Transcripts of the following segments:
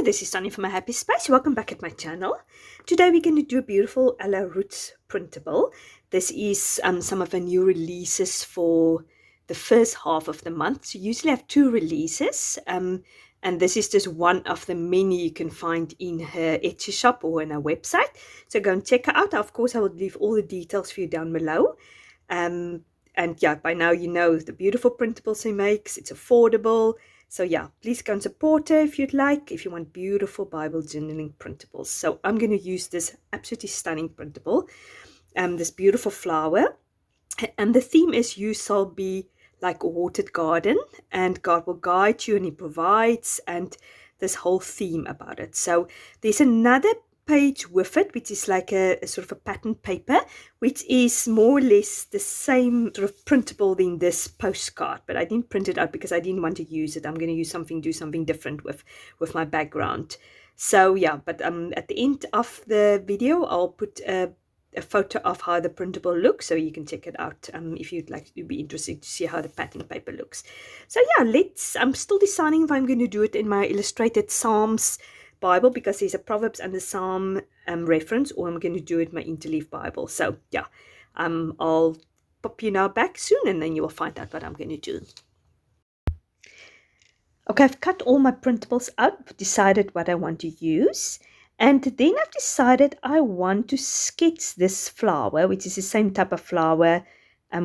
this is Sonja from My Happy Space. Welcome back at my channel. Today we're going to do a beautiful a la Roetz printable. This is some of the new releases for the first half of the month. So you usually have 2 releases, and this is just one of the many you can find in her Etsy shop or in her website. So go and check her out. Of course, I will leave all the details for you down below. And yeah, by now you know the beautiful printables she makes. It's affordable. So yeah, please go and support her if you'd like, if you want beautiful Bible journaling printables. So I'm going to use this absolutely stunning printable, this beautiful flower. And the theme is you shall be like a watered garden, and God will guide you and He provides, and this whole theme about it. So there's another page with it, which is like a sort of a pattern paper, which is more or less the same sort of printable than this postcard, but I didn't print it out because I didn't want to use it. I'm going to use do something different with my background. So yeah, but at the end of the video I'll put a photo of how the printable looks, so you can check it out if you'd like to be interested to see how the pattern paper looks. So yeah, I'm still deciding if I'm going to do it in my illustrated Psalms Bible, because there's a Proverbs and the Psalm reference, or I'm going to do it in my Interleaf Bible. So yeah, I'll pop you now back soon, and then you will find out what I'm going to do. Okay, I've cut all my printables out, decided what I want to use, and then I've decided I want to sketch this flower, which is the same type of flower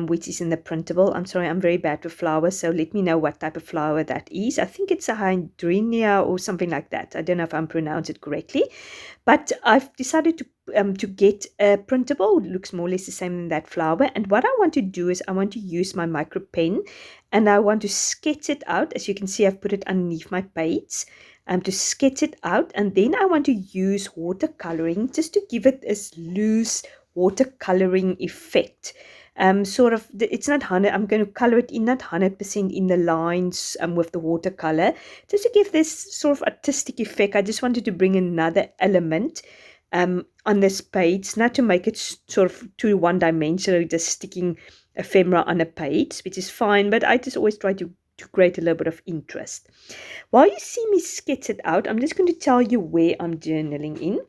which is in the printable. I'm sorry, I'm very bad with flowers, so let me know what type of flower that is. I think it's a hydrangeum or something like that. I don't know if I'm pronouncing it correctly, but I've decided to get a printable. It looks more or less the same as that flower, and what I want to do is I want to use my micro pen, and I want to sketch it out. As you can see, I've put it underneath my page to sketch it out, and then I want to use watercoloring just to give it this loose watercoloring effect. Sort of, it's not 100, I'm going to color it in, not 100% in the lines with the watercolor, just to give this sort of artistic effect. I just wanted to bring another element on this page, not to make it sort of too one-dimensional, just sticking ephemera on a page, which is fine, but I just always try to create a little bit of interest. While you see me sketch it out, I'm just going to tell you where I'm journaling in.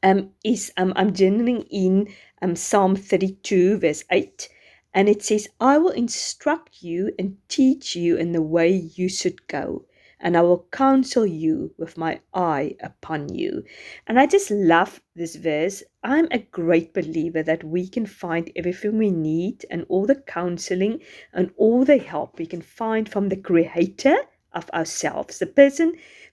I'm journaling in Psalm 32 verse 8, and it says, I will instruct you and teach you in the way you should go, and I will counsel you with my eye upon you. And I just love this verse. I'm a great believer that we can find everything we need, and all the counseling and all the help we can find from the Creator of ourselves,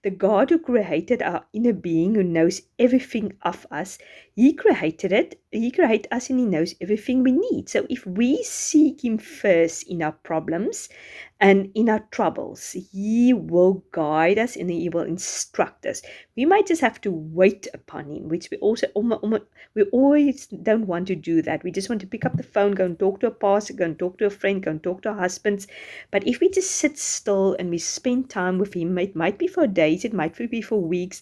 the God who created our inner being, who knows everything of us. He created us, and He knows everything we need. So if we seek Him first in our problems and in our troubles, He will guide us and He will instruct us. We might just have to wait upon Him, which we always don't want to do that. We just want to pick up the phone, go and talk to a pastor, go and talk to a friend, go and talk to our husbands. But if we just sit still and we spend time with Him, it might be for days, it might be for weeks,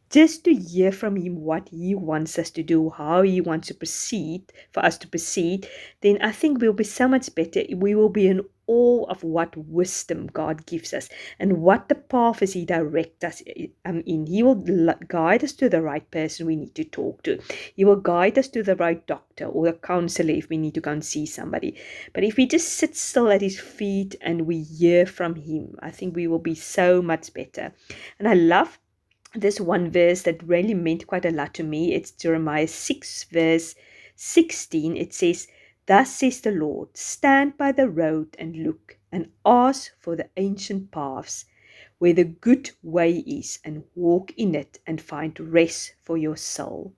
just to hear from Him what He wants us to do, how He wants to proceed, for us to proceed, then I think we'll be so much better. We will be in awe of what wisdom God gives us, and what the path is He directs us in. He will guide us to the right person we need to talk to. He will guide us to the right doctor or a counselor if we need to go and see somebody. But if we just sit still at His feet and we hear from Him, I think we will be so much better. And I love this one verse that really meant quite a lot to me. It's Jeremiah 6 verse 16. It says, Thus says the Lord, stand by the road and look, and ask for the ancient paths, where the good way is, and walk in it, and find rest for your soul.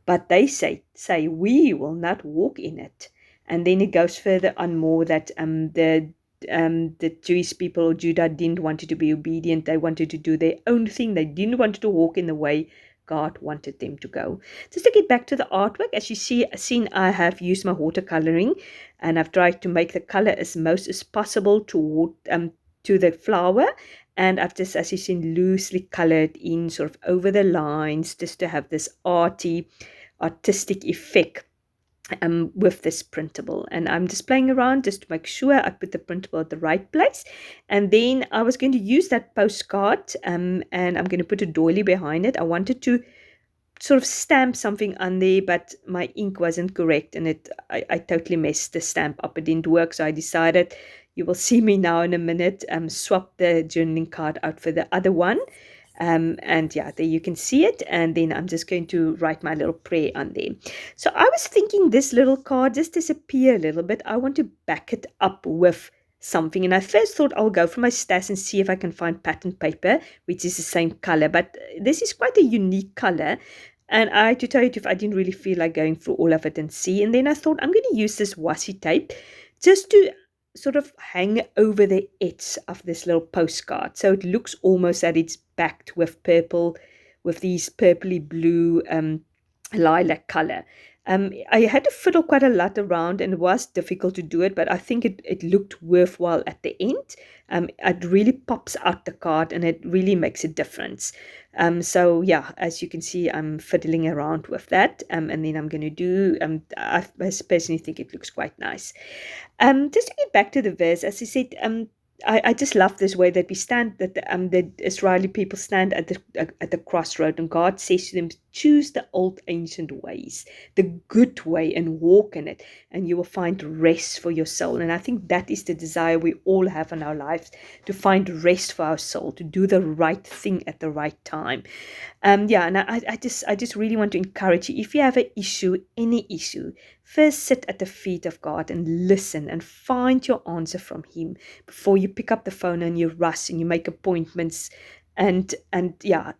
But they say, we will not walk in it. And then it goes further on more that the Jewish people or Judah didn't want to be obedient. They wanted to do their own thing. They didn't want to walk in the way God wanted them to go. Just to get back to the artwork, as you seen, I have used my watercoloring, and I've tried to make the color as most as possible to the flower, and I've just, as you've seen, loosely colored in sort of over the lines, just to have this artistic effect with this printable, and I'm just playing around just to make sure I put the printable at the right place. And then I was going to use that postcard, and I'm going to put a doily behind it. I wanted to sort of stamp something on there, but my ink wasn't correct, and I totally messed the stamp up. It didn't work, so I decided, you will see me now in a minute, swap the journaling card out for the other one. And yeah, there you can see it, and then I'm just going to write my little prayer on there. So I was thinking this little card just disappear a little bit. I want to back it up with something, and I first thought I'll go for my stash and see if I can find pattern paper which is the same color, but this is quite a unique color, and to tell you the truth, I didn't really feel like going through all of it and see. And then I thought I'm going to use this washi tape just to sort of hang over the edge of this little postcard, so it looks almost that it's backed with purple, with these purpley blue lilac color. I had to fiddle quite a lot around, and it was difficult to do it, but I think it looked worthwhile at the end. It really pops out the card, and it really makes a difference. So yeah, as you can see, I'm fiddling around with that, and then I'm going to do, I personally think it looks quite nice. Just to get back to the verse, as I said, I just love this way that we stand, that the Israeli people stand at the crossroad, and God says to them, choose the old ancient ways, the good way, and walk in it, and you will find rest for your soul. And I think that is the desire we all have in our lives, to find rest for our soul, to do the right thing at the right time. Yeah, and I just really want to encourage you, if you have an issue, any issue, first sit at the feet of God and listen and find your answer from Him before you pick up the phone and you rush and you make appointments. And yeah,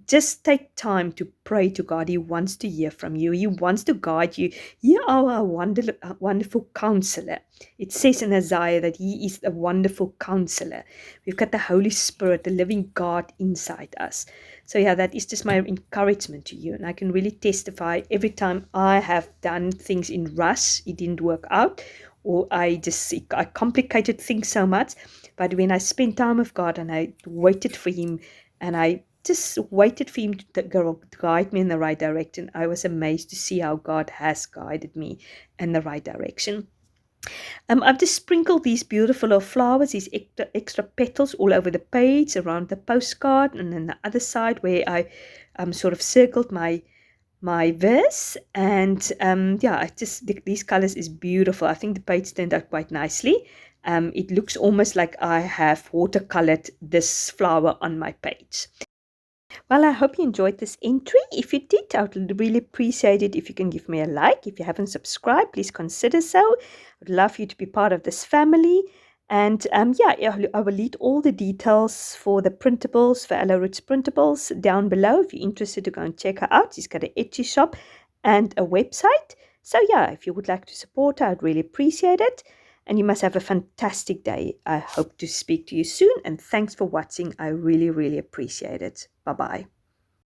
just take time to pray to God. He wants to hear from you. He wants to guide you. You are a wonderful counselor. It says in Isaiah that He is a wonderful counselor. We've got the Holy Spirit, the living God inside us. So yeah, that is just my encouragement to you. And I can really testify, every time I have done things in rush, it didn't work out, or I complicated things so much. But when I spent time with God and I waited for Him, and I just waited for Him to guide me in the right direction, I was amazed to see how God has guided me in the right direction. I've just sprinkled these beautiful little flowers, these extra petals all over the page, around the postcard, and then the other side where I sort of circled my verse. And yeah, these colors is beautiful. I think the page turned out quite nicely. It looks almost like I have watercolored this flower on my page. Well, I hope you enjoyed this entry. If you did, I would really appreciate it if you can give me a like. If you haven't subscribed, please consider so. I'd love you to be part of this family. And yeah, I will leave all the details for the printables, for Roetz printables, down below if you're interested to go and check her out. She's got an Etsy shop and a website. So yeah, if you would like to support her, I'd really appreciate it. And you must have a fantastic day. I hope to speak to you soon. And thanks for watching. I really, really appreciate it. Bye-bye.